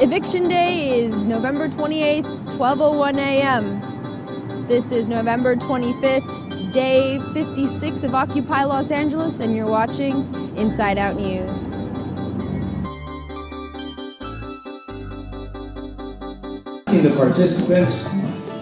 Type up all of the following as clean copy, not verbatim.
Eviction Day is November 28th, 12:01 a.m. This is November 25th, day 56 of Occupy Los Angeles, and you're watching Inside Out News. Asking the participants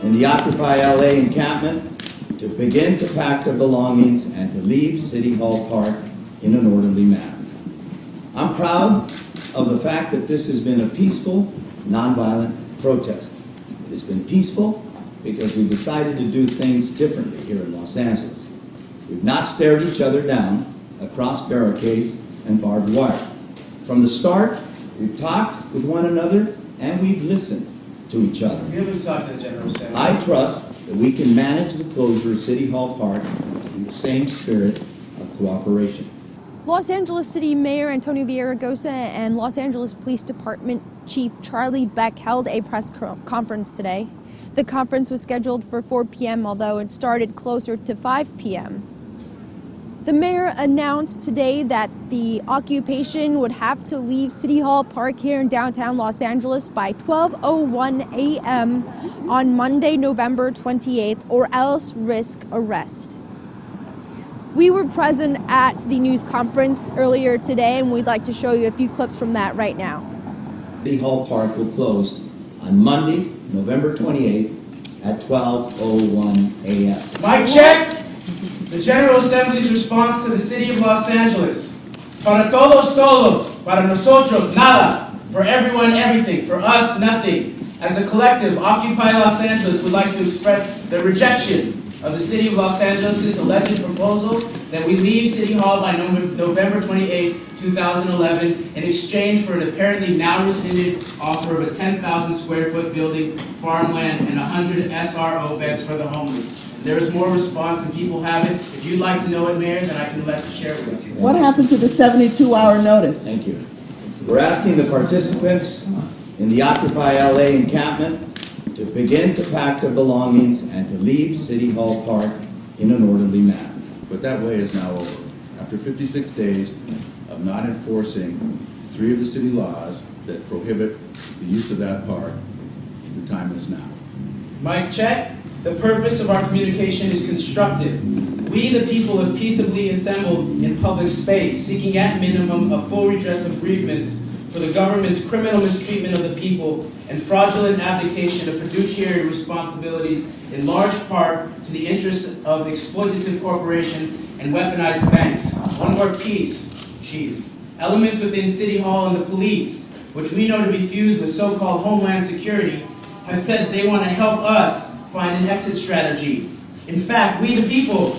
in the Occupy LA encampment to begin to pack their belongings and to leave City Hall Park in an orderly manner. I'm proud of the fact that this has been a peaceful, nonviolent protest. It has been peaceful because we decided to do things differently here in Los Angeles. We've not stared each other down across barricades and barbed wire. From the start, we've talked with one another and we've listened to each other. We haven't talked to the General Assembly. I trust that we can manage the closure of City Hall Park in the same spirit of cooperation. Los Angeles City Mayor Antonio Villaraigosa and Los Angeles Police Department Chief Charlie Beck held a press conference today. The conference was scheduled for 4 p.m., although it started closer to 5 p.m. The mayor announced today that the occupation would have to leave City Hall Park here in downtown Los Angeles by 12:01 a.m. on Monday, November 28th, or else risk arrest. We were present at the news conference earlier today, and we'd like to show you a few clips from that right now. City Hall Park will close on Monday, November 28th at 12:01 a.m. Mic check. The General Assembly's response to the City of Los Angeles. Para todos todo, para nosotros nada, for everyone everything, for us nothing. As a collective, Occupy Los Angeles would like to express the rejection of the City of Los Angeles' alleged proposal that we leave City Hall by November 28, 2011 in exchange for an apparently now rescinded offer of a 10,000 square foot building, farmland, and 100 SRO beds for the homeless. There is more response and people have it. If you'd like to know it, Mayor, then I can share it with you. What happened to the 72-hour notice? Thank you. We're asking the participants in the Occupy LA encampment to begin to pack their belongings and to leave City Hall Park in an orderly manner. But that way is now over. After 56 days of not enforcing 3 of the city laws that prohibit the use of that park, the time is now. Mic check. The purpose of our communication is constructive. We, the people, have peaceably assembled in public space, seeking at minimum a full redress of grievances for the government's criminal mistreatment of the people and fraudulent abdication of fiduciary responsibilities in large part to the interests of exploitative corporations and weaponized banks. One more piece, Chief. Elements within City Hall and the police, which we know to be fused with so-called Homeland Security, have said that they want to help us find an exit strategy. In fact, we the people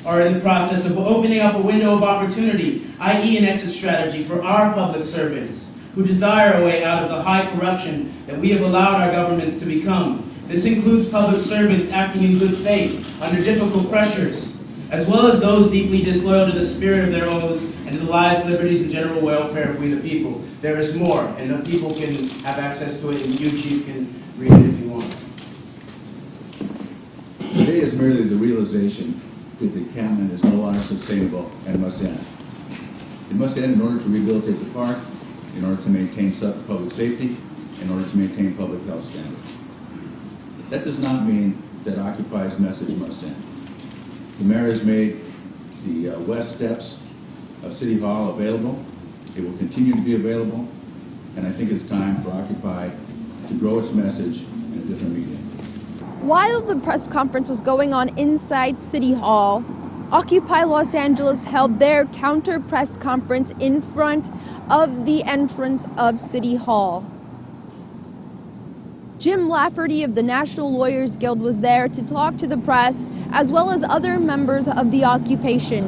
are in the process of opening up a window of opportunity, i.e. an exit strategy for our public servants who desire a way out of the high corruption that we have allowed our governments to become. This includes public servants acting in good faith under difficult pressures, as well as those deeply disloyal to the spirit of their oaths and to the lives, liberties, and general welfare of we the people. There is more, and the people can have access to it, and you, Chief, can read it if you want. Today is merely the realization that the encampment is no longer sustainable and must end. It must end in order to rehabilitate the park, in order to maintain public safety, in order to maintain public health standards. That does not mean that Occupy's message must end. The mayor has made the west steps of City Hall available. It will continue to be available, and I think it's time for Occupy to grow its message in a different medium. While the press conference was going on inside City Hall, Occupy Los Angeles held their counter press conference in front of the entrance of City Hall. Jim Lafferty of the National Lawyers Guild was there to talk to the press, as well as other members of the occupation.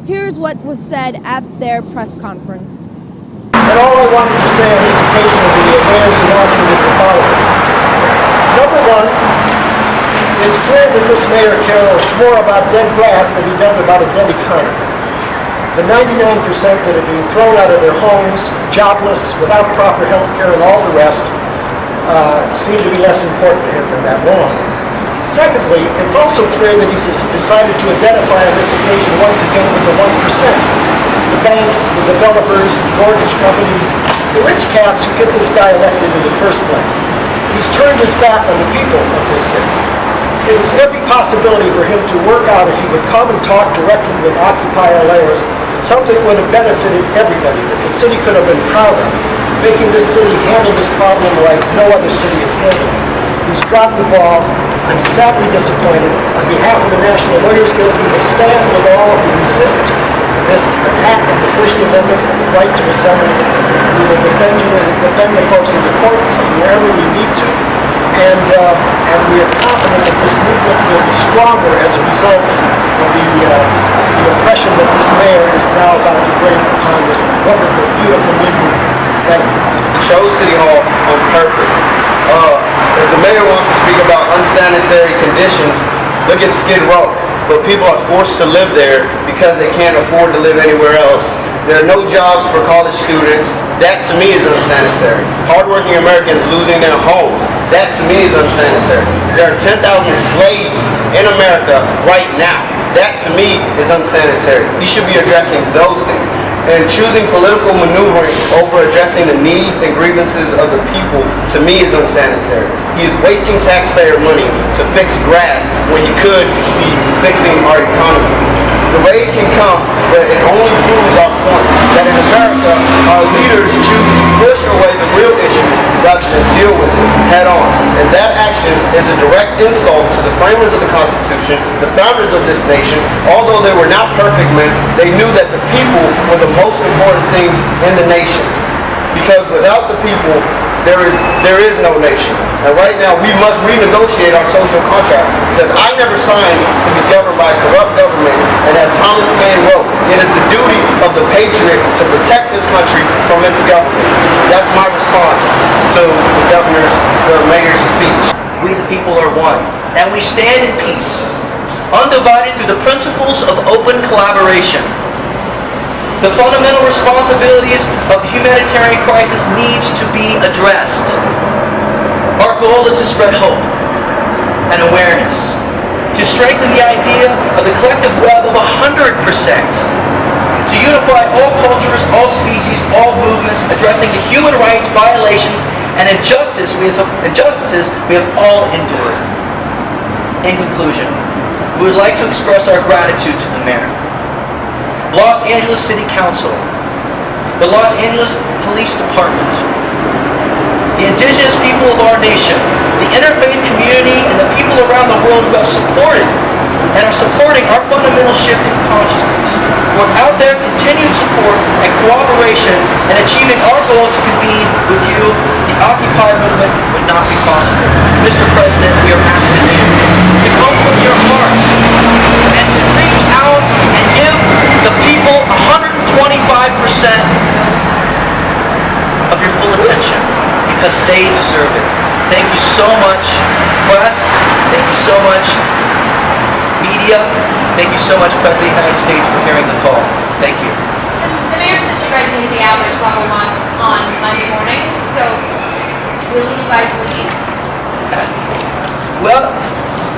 Here's what was said at their press conference. And all I wanted to say on this occasion of the mayor's announcement is the following. Number one, it's clear that this mayor cares more about dead grass than he does about a dead economy. The 99% that are being thrown out of their homes, jobless, without proper health care, and all the rest seem to be less important to him than that law. Secondly, it's also clear that he's decided to identify on this occasion once again with the 1%. The banks, the developers, the mortgage companies, the rich cats who get this guy elected in the first place. He's turned his back on the people of this city. It was every possibility for him to work out if he would come and talk directly with Occupy LAers, something that would have benefited everybody, that the city could have been proud of, making this city handle this problem like no other city has handled it. He's dropped the ball. I'm sadly disappointed. On behalf of the National Lawyers Guild, we will stand with all who resist this attack on the First Amendment and the right to assemble. We will defend you and defend the folks in the courts and wherever we need to. And we are confident that this movement will be stronger as a result of the oppression that this mayor is now about to bring upon this wonderful, beautiful movement. Thank you. Chose City Hall on purpose. If the mayor wants to speak about unsanitary conditions, look at Skid Row. But people are forced to live there because they can't afford to live anywhere else. There are no jobs for college students. That to me is unsanitary. Hardworking Americans losing their homes. That to me is unsanitary. There are 10,000 slaves in America right now. That to me is unsanitary. He should be addressing those things. And choosing political maneuvering over addressing the needs and grievances of the people, to me, is unsanitary. He is wasting taxpayer money to fix grass when he could be fixing our economy. The way it can come, but it only proves our point, that in America, our leaders choose to push away the real issues rather than deal with it head on. And that action is a direct insult to the framers of the Constitution, the founders of this nation. Although they were not perfect men, they knew that the people were the most important things in the nation. Because without the people, there is no nation. And right now, we must renegotiate our social contract, because I never signed to be governed by a corrupt government. And as Thomas Paine wrote, it is the duty of the patriot to protect his country from its government. That's my response to the mayor's speech. We the people are one, and we stand in peace, undivided through the principles of open collaboration. The fundamental responsibilities of the humanitarian crisis needs to be addressed. Our goal is to spread hope and awareness, to strengthen the idea of the collective web of 100%, to unify all cultures, all species, all movements, addressing the human rights violations and injustices we have all endured. In conclusion, we would like to express our gratitude to the mayor, Los Angeles City Council, the Los Angeles Police Department, the indigenous people of our nation, the interfaith community, and the people around the world who have supported and are supporting our fundamental shift in consciousness. Without their continued support and cooperation in achieving our goal to convene with you, the Occupy movement would not be possible. Mr. President, we are asking you to come from your hearts and to reach out and give the people 125% of your full attention, because they deserve it. Thank you so much, press. Thank you so much, media. Thank you so much, President of the United States, for hearing the call. Thank you. The mayor says you guys need to be out at 12:01 on Monday morning, so will you guys leave? Well,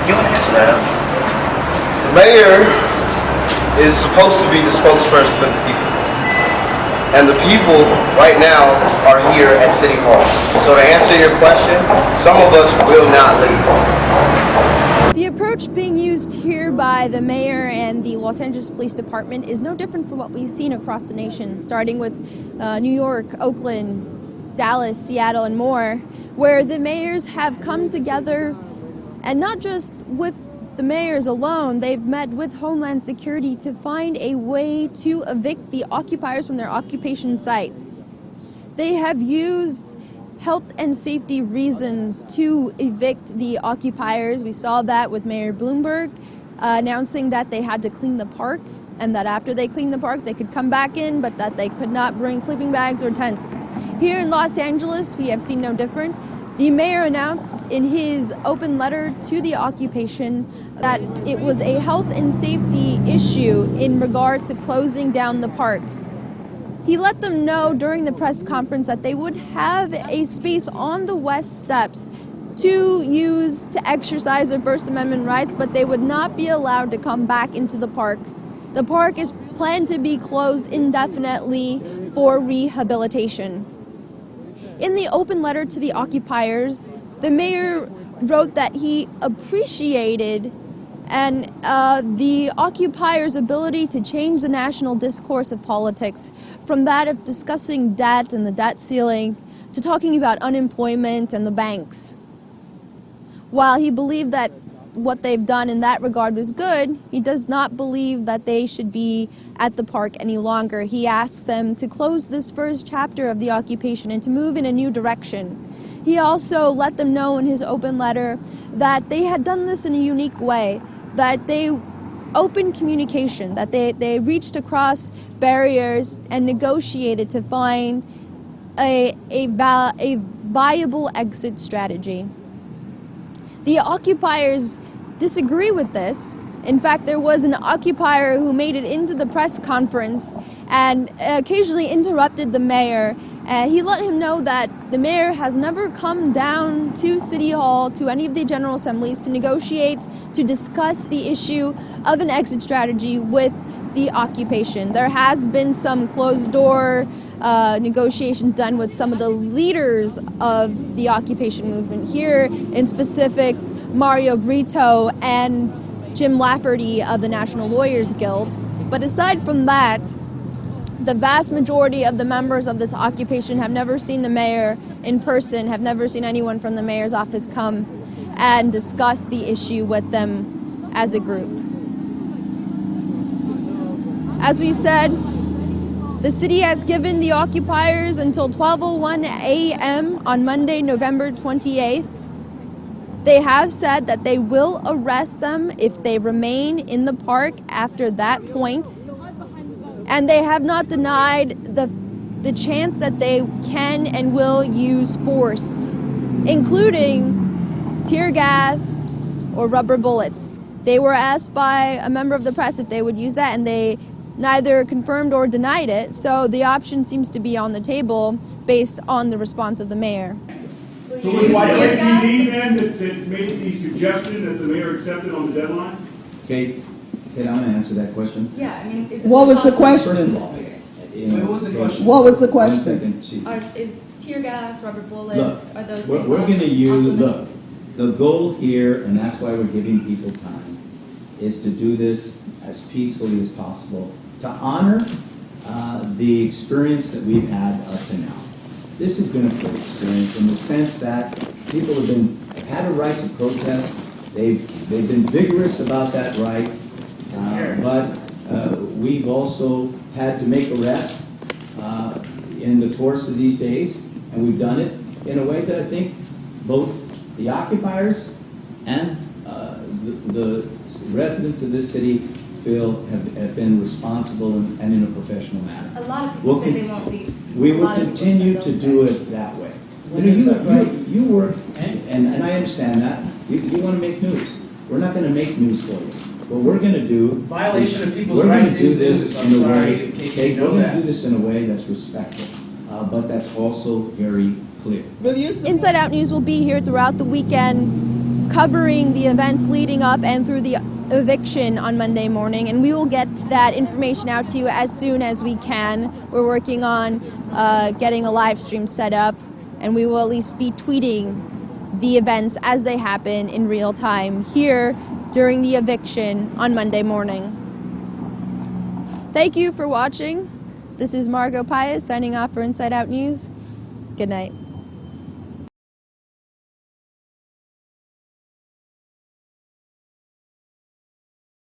you want to answer that up? The mayor is supposed to be the spokesperson for the people. And the people right now are here at City Hall. So to answer your question, some of us will not leave. The approach being used here by the mayor and the Los Angeles Police Department is no different from what we've seen across the nation, starting with New York, Oakland, Dallas, Seattle, and more, where the mayors have come together, and not just with the mayors alone, they've met with Homeland Security to find a way to evict the occupiers from their occupation sites. They have used health and safety reasons to evict the occupiers. We saw that with Mayor Bloomberg announcing that they had to clean the park, and that after they cleaned the park they could come back in, but that they could not bring sleeping bags or tents. Here in Los Angeles, we have seen no different. The mayor announced in his open letter to the occupation that it was a health and safety issue in regards to closing down the park. He let them know during the press conference that they would have a space on the west steps to use to exercise their First Amendment rights, but they would not be allowed to come back into the park. The park is planned to be closed indefinitely for rehabilitation. In the open letter to the occupiers, the mayor wrote that he appreciated the occupiers' ability to change the national discourse of politics from that of discussing debt and the debt ceiling to talking about unemployment and the banks. While he believed that what they've done in that regard was good, he does not believe that they should be at the park any longer. He asks them to close this first chapter of the occupation and to move in a new direction. He also let them know in his open letter that they had done this in a unique way, that they opened communication, that they reached across barriers and negotiated to find a viable exit strategy. The occupiers disagree with this. In fact, there was an occupier who made it into the press conference and occasionally interrupted the mayor. He let him know that the mayor has never come down to City Hall, to any of the General Assemblies, to negotiate, to discuss the issue of an exit strategy with the occupation. There has been some closed-door negotiations done with some of the leaders of the occupation movement here, in specific Mario Brito and Jim Lafferty of the National Lawyers Guild. But aside from that, the vast majority of the members of this occupation have never seen the mayor in person, have never seen anyone from the mayor's office come and discuss the issue with them as a group. As we said, the city has given the occupiers until 12:01 a.m. on Monday, November 28th. They have said that they will arrest them if they remain in the park after that point. And they have not denied the chance that they can and will use force, including tear gas or rubber bullets. They were asked by a member of the press if they would use that, and they neither confirmed or denied it. So the option seems to be on the table based on the response of the mayor. So was it the LAPD then that made the suggestion that the mayor accepted on the deadline? Kate, I'm going to answer that question. Yeah, I mean, is it What was the First of question? all, What was the question? What was the One question? second, Chief. Is tear gas, rubber bullets, Look, are those we're things going to use, off look, the goal here, and that's why we're giving people time, is to do this as peacefully as possible, to honor the experience that we've had up to now. This has been a good experience in the sense that people have had a right to protest. They've been vigorous about that right, but we've also had to make arrests in the course of these days, and we've done it in a way that I think both the occupiers and the residents of this city feel have been responsible and in a professional manner. A lot of people say they won't leave. We will continue to do it that way. You work, and I understand that. You want to make news. We're not going to make news for you. What we're going to do, Violation of people's we're going rights to do is this news. I'm in a sorry, way. in case Okay, you know we're going that. to do this in a way that's respectful, but that's also very clear. Inside Out News will be here throughout the weekend, covering the events leading up and through the eviction on Monday morning, and we will get that information out to you as soon as we can. We're working on getting a live stream set up, and we will at least be tweeting the events as they happen in real time here during the eviction on Monday morning. Thank you for watching. This is Margot Pius signing off for Inside Out News. Good night.